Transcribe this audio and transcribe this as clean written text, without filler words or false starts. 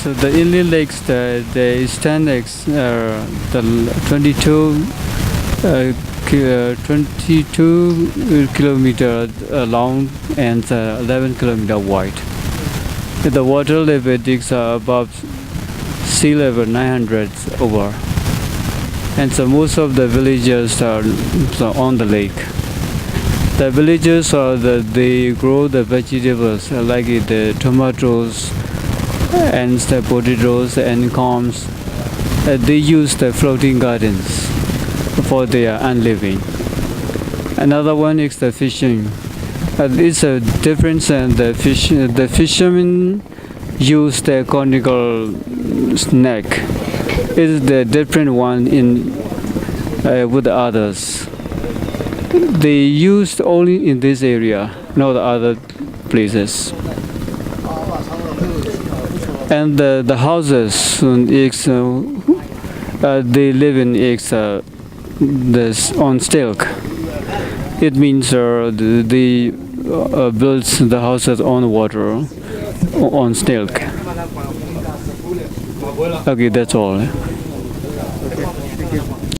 So the Inle Lakes, the stand the 22 22 kilometer long and 11 kilometer wide. The water level is above sea level 900 over, and so most of the villages are on the lake. The villages they grow the vegetables like the tomatoes and the potatoes and corns. They use the floating gardens for their living. Another one is the fishing. It's a difference in the fish. The fishermen use the conical snack. It's the different one in with the others. They used only in this area, not other places. And the houses they live in this on stilk. It means they build the houses on water on stilk. Okay, that's all.